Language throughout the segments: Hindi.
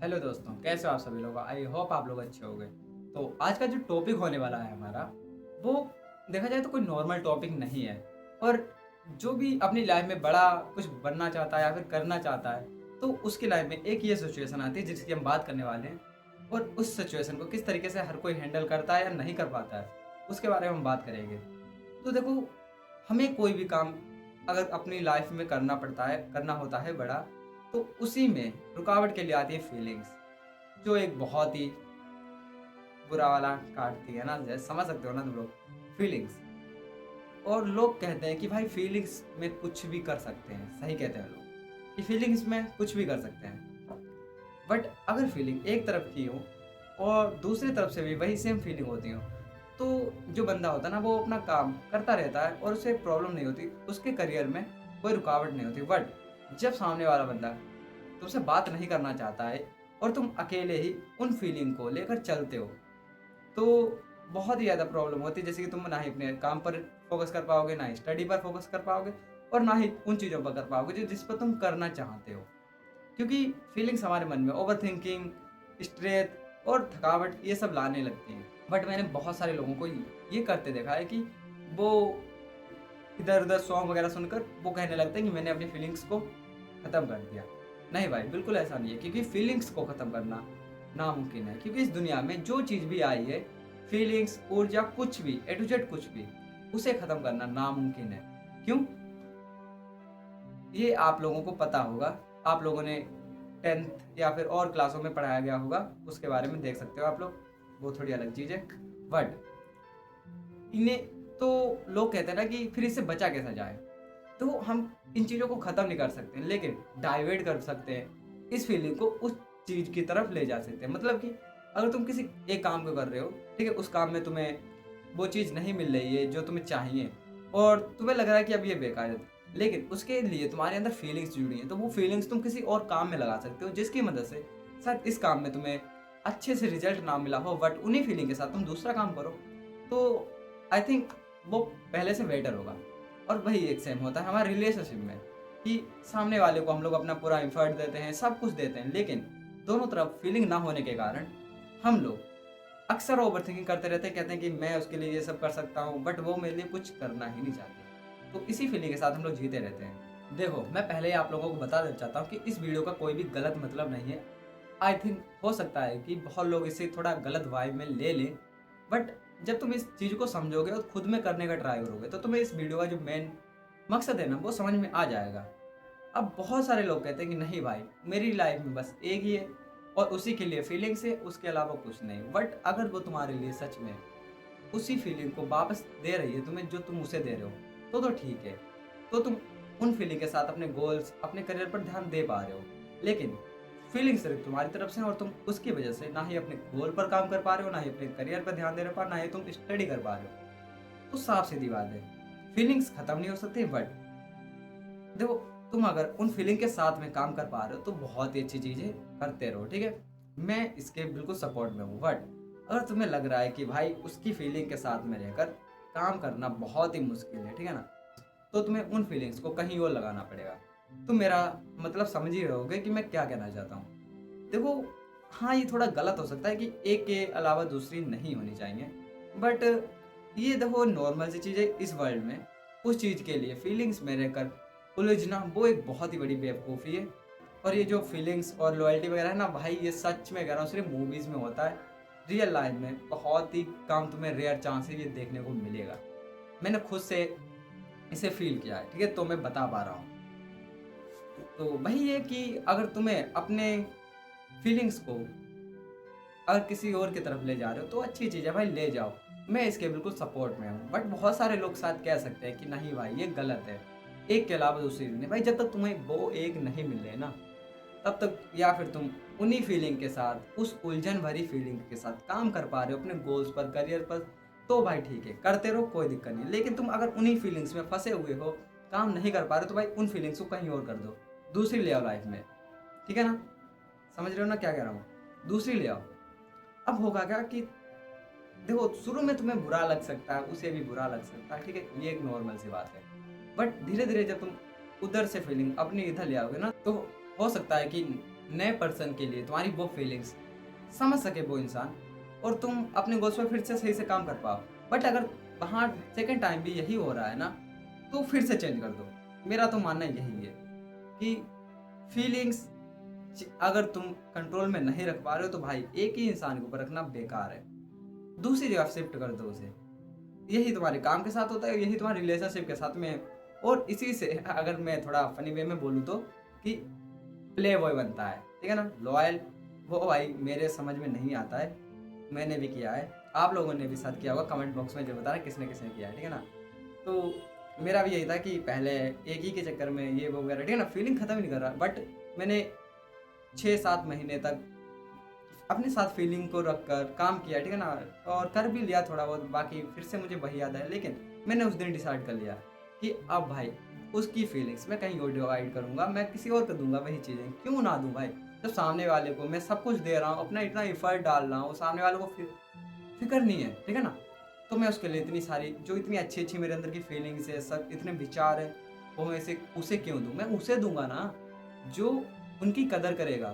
हेलो दोस्तों, कैसे हो आप सभी लोग। आई होप आप लोग अच्छे होंगे। तो आज का जो टॉपिक होने वाला है हमारा, वो देखा जाए तो कोई नॉर्मल टॉपिक नहीं है। और जो भी अपनी लाइफ में बड़ा कुछ बनना चाहता है या फिर करना चाहता है, तो उसकी लाइफ में एक ये सिचुएशन आती है जिसकी हम बात करने वाले हैं। और उस सिचुएशन को किस तरीके से हर कोई हैंडल करता है या नहीं कर पाता है, उसके बारे में हम बात करेंगे। तो देखो, हमें कोई भी काम अगर अपनी लाइफ में करना पड़ता है, करना होता है बड़ा, तो उसी में रुकावट के लिए आती है फीलिंग्स, जो एक बहुत ही बुरा वाला काटती है ना। जैसे समझ सकते हो ना तुम लोग, फीलिंग्स। और लोग कहते हैं कि भाई फीलिंग्स में कुछ भी कर सकते हैं। सही कहते हैं लोग कि फीलिंग्स में कुछ भी कर सकते हैं। बट अगर फीलिंग एक तरफ की हो और दूसरी तरफ से भी वही सेम फीलिंग होती हो, तो जो बंदा होता है ना, वो अपना काम करता रहता है और उसे प्रॉब्लम नहीं होती, उसके करियर में कोई रुकावट नहीं होती। बट जब सामने वाला बंदा तुमसे बात नहीं करना चाहता है और तुम अकेले ही उन फीलिंग को लेकर चलते हो, तो बहुत ही ज़्यादा प्रॉब्लम होती है। जैसे कि तुम ना ही अपने काम पर फोकस कर पाओगे, ना ही स्टडी पर फोकस कर पाओगे, और ना ही उन चीज़ों पर कर पाओगे जो जिस पर तुम करना चाहते हो। क्योंकि फीलिंग्स हमारे मन में ओवर थिंकिंग, स्ट्रेस और थकावट ये सब लाने लगती हैं। बट मैंने बहुत सारे लोगों को ये करते देखा है कि वो इधर उधर सॉन्ग वगैरह सुनकर वो कहने लगते हैं कि मैंने अपनी फीलिंग्स को ख़त्म कर दिया। नहीं भाई, बिल्कुल ऐसा नहीं है, क्योंकि फीलिंग्स को ख़त्म करना नामुमकिन है। क्योंकि इस दुनिया में जो चीज़ भी आई है, फीलिंग्स, ऊर्जा, कुछ भी ए टू जेड कुछ भी, उसे ख़त्म करना नामुमकिन है। क्यों? ये आप लोगों को पता होगा। आप लोगों ने 10th या फिर और क्लासों में पढ़ाया गया होगा, उसके बारे में देख सकते हो आप लोग। वो थोड़ी अलग चीज़ है। बट इन्हें तो लोग कहते हैं ना कि फिर इससे बचा कैसा जाए। तो हम इन चीज़ों को ख़त्म नहीं कर सकते, लेकिन डाइवर्ट कर सकते हैं। इस फीलिंग को उस चीज़ की तरफ ले जा सकते हैं। मतलब कि अगर तुम किसी एक काम को कर रहे हो, ठीक है, उस काम में तुम्हें वो चीज़ नहीं मिल रही है जो तुम्हें चाहिए, और तुम्हें लग रहा है कि अब ये बेकार है, लेकिन उसके लिए तुम्हारे अंदर फीलिंग्स जुड़ी हैं, तो वो फीलिंग्स तुम किसी और काम में लगा सकते हो, जिसकी मदद से शायद इस काम में तुम्हें अच्छे से रिजल्ट ना मिला हो, बट उन्हीं फीलिंग के साथ तुम दूसरा काम करो। तो आई थिंक वो पहले से बेटर होगा। और वही एक सेम होता है हमारे रिलेशनशिप में, कि सामने वाले को हम लोग अपना पूरा एफर्ट देते हैं, सब कुछ देते हैं, लेकिन दोनों तरफ फीलिंग ना होने के कारण हम लोग अक्सर ओवर थिंकिंग करते रहते हैं। कहते हैं कि मैं उसके लिए ये सब कर सकता हूँ, बट वो मेरे लिए कुछ करना ही नहीं चाहती। तो इसी फीलिंग के साथ हम लोग जीते रहते हैं। देखो, मैं पहले ही आप लोगों को बता देना चाहता हूँ कि इस वीडियो का कोई भी गलत मतलब नहीं है। आई थिंक हो सकता है कि बहुत लोग इसे थोड़ा गलत वाइब में ले लें, बट जब तुम इस चीज़ को समझोगे और खुद में करने का ट्राई करोगे, तो तुम्हें इस वीडियो का जो मेन मकसद है ना, वो समझ में आ जाएगा। अब बहुत सारे लोग कहते हैं कि नहीं भाई, मेरी लाइफ में बस एक ही है और उसी के लिए फीलिंग्स है, उसके अलावा कुछ नहीं। बट अगर वो तुम्हारे लिए सच में उसी फीलिंग को वापस दे रही है तुम्हें, जो तुम उसे दे रहे हो, तो ठीक है। तो तुम उन फीलिंग के साथ अपने गोल्स, अपने करियर पर ध्यान दे पा रहे हो। लेकिन फीलिंग सिर्फ तुम्हारी तरफ से है, और तुम उसकी वजह से ना ही अपने गोल पर काम कर पा रहे हो, ना ही अपने करियर पर ध्यान दे रहे हो, ना ही तुम स्टडी कर पा रहे हो। तो साफ सीधी बात है, फीलिंग्स खत्म नहीं हो सकती। बट देखो, तुम अगर उन फीलिंग के साथ में काम कर पा रहे हो, तो बहुत ही अच्छी चीज़ है, करते रहो, ठीक है। मैं इसके बिल्कुल सपोर्ट में हूँ। बट अगर तुम्हें लग रहा है कि भाई उसकी फीलिंग के साथ में रहकर काम करना बहुत ही मुश्किल है, ठीक है ना, तो तुम्हें उन फीलिंग्स को कहीं और लगाना पड़ेगा। तुम मेरा मतलब समझ ही रहोगे कि मैं क्या कहना चाहता हूँ। देखो, हाँ, ये थोड़ा गलत हो सकता है कि एक के अलावा दूसरी नहीं होनी चाहिए, बट ये देखो नॉर्मल सी चीज़ है इस वर्ल्ड में। उस चीज़ के लिए फीलिंग्स में रहकर उलझना, वो एक बहुत ही बड़ी बेवकूफ़ी है। और ये जो फीलिंग्स और लॉयल्टी वगैरह है ना भाई, ये सच में कह रहा हूँ, सिर्फ मूवीज़ में होता है। रियल लाइफ में बहुत ही कम तुम्हें रेयर चांस है ये देखने को मिलेगा। मैंने खुद से इसे फील किया है, ठीक है, तो मैं बता पा रहा हूँ। तो वही है कि अगर तुम्हें अपने फीलिंग्स को अगर किसी और की तरफ ले जा रहे हो, तो अच्छी चीज़ है भाई, ले जाओ। मैं इसके बिल्कुल सपोर्ट में हूँ। बट बहुत सारे लोग साथ कह सकते हैं कि नहीं भाई, ये गलत है, एक के अलावा दूसरी नहीं। भाई, जब तक तुम्हें वो एक नहीं मिल रहे ना, तब तक या फिर तुम उन्हीं फीलिंग के साथ, उस उलझन भरी फीलिंग के साथ काम कर पा रहे हो अपने गोल्स पर, करियर पर, तो भाई ठीक है, करते रहो, कोई दिक्कत नहीं। लेकिन तुम अगर उन्हीं फीलिंग्स में फंसे हुए हो, काम नहीं कर पा रहे, तो भाई उन फीलिंग्स को कहीं और कर दो, दूसरी ले आओ लाइफ में। ठीक है ना? समझ रहे हो ना क्या कह रहा हूँ? दूसरी ले आओ। अब होगा क्या कि देखो, शुरू में तुम्हें बुरा लग सकता है, उसे भी बुरा लग सकता है, ठीक है, ये एक नॉर्मल सी बात है। बट धीरे धीरे जब तुम उधर से फीलिंग अपनी इधर ले आओगे ना, तो हो सकता है कि नए पर्सन के लिए तुम्हारी वो फीलिंग्स समझ सके वो इंसान, और तुम अपने गोल्स पर फिर से सही से काम कर पाओ। बट अगर वहाँ सेकंड टाइम भी यही हो रहा है ना, तो फिर से चेंज कर दो। मेरा तो मानना यही है कि फीलिंग्स अगर तुम कंट्रोल में नहीं रख पा रहे हो तो भाई एक ही इंसान के ऊपर रखना बेकार है, दूसरी जगह शिफ्ट कर दो उसे। यही तुम्हारे काम के साथ होता है, यही तुम्हारे रिलेशनशिप के साथ में है। और इसी से अगर मैं थोड़ा फनी वे में बोलूँ तो कि प्ले बॉय बनता है, ठीक है ना, लॉयल, वो भाई मेरे समझ में नहीं आता है। मैंने भी किया है, आप लोगों ने भी साथ किया होगा, कमेंट बॉक्स में जो बताना किसने किसने किया है, ठीक है ना। तो मेरा भी यही था कि पहले एक ही के चक्कर में ये वो वगैरह, ठीक है ना, फीलिंग खत्म ही नहीं कर रहा। बट मैंने 6-7 महीने तक अपने साथ फीलिंग को रखकर काम किया, ठीक है ना, और कर भी लिया थोड़ा बहुत। बाकी फिर से मुझे वही याद है, लेकिन मैंने उस दिन डिसाइड कर लिया कि अब भाई उसकी फीलिंग्स मैं कहीं और डिवाइड करूँगा, मैं किसी और को दूंगा वही चीज़ें, क्यों ना दूँ भाई। जब सामने वाले को मैं सब कुछ दे रहा हूँ, अपना इतना एफर्ट डाल रहा हूँ, सामने वाले को फिक्र नहीं है, ठीक है ना, तो मैं उसके लिए इतनी सारी जो इतनी अच्छी अच्छी मेरे अंदर की फीलिंग्स है, सब इतने विचार है, वो मैं उसे क्यों दूँ। मैं उसे दूंगा ना जो उनकी कदर करेगा,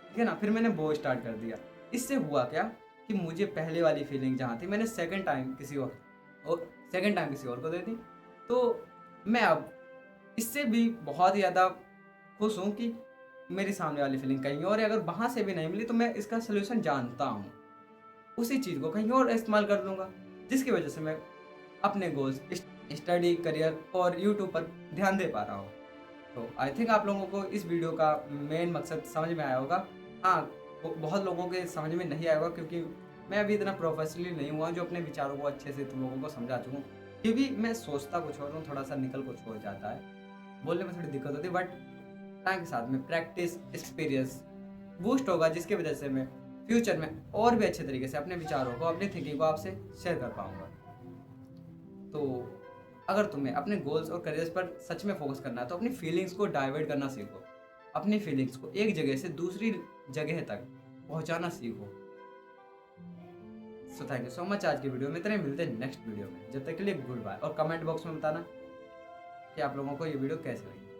ठीक है ना। फिर मैंने वो स्टार्ट कर दिया। इससे हुआ क्या कि मुझे पहले वाली फीलिंग जहाँ थी, मैंने सेकंड टाइम किसी और को दे दी। तो मैं अब इससे भी बहुत ज़्यादा खुश हूँ कि मेरी सामने वाली फीलिंग कहीं और है। अगर वहाँ से भी नहीं मिली तो मैं इसका सोल्यूशन जानता हूँ, उसी चीज़ को कहीं और इस्तेमाल कर लूँगा, जिसकी वजह से मैं अपने गोल्स, स्टडी, करियर और यूट्यूब पर ध्यान दे पा रहा हूँ। तो आई थिंक आप लोगों को इस वीडियो का मेन मकसद समझ में आया होगा। हाँ, बहुत लोगों के समझ में नहीं आया होगा, क्योंकि मैं अभी इतना प्रोफेशनली नहीं हुआ जो अपने विचारों को अच्छे से तुम लोगों को समझा चुकूँ। क्योंकि मैं सोचता कुछ और हूँ, थोड़ा सा निकल कुछ हो जाता है, बोलने में थोड़ी दिक्कत होती है। बट टाइम के साथ में प्रैक्टिस, एक्सपीरियंस बूस्ट होगा, जिसकी वजह से मैं फ्यूचर में और भी अच्छे तरीके से अपने विचारों को, अपनी थिंकिंग को आपसे शेयर कर पाऊँगा। तो अगर तुम्हें अपने गोल्स और करियर्स पर सच में फोकस करना है तो अपनी फीलिंग्स को डाइवर्ट करना सीखो, अपनी फीलिंग्स को एक जगह से दूसरी जगह तक पहुंचाना सीखो। So thank you so much आज की वीडियो में। इतने मिलते हैं नेक्स्ट वीडियो में, जब तक के लिए गुड बाय। और कमेंट बॉक्स में बताना कि आप लोगों को ये वीडियो कैसी लगी।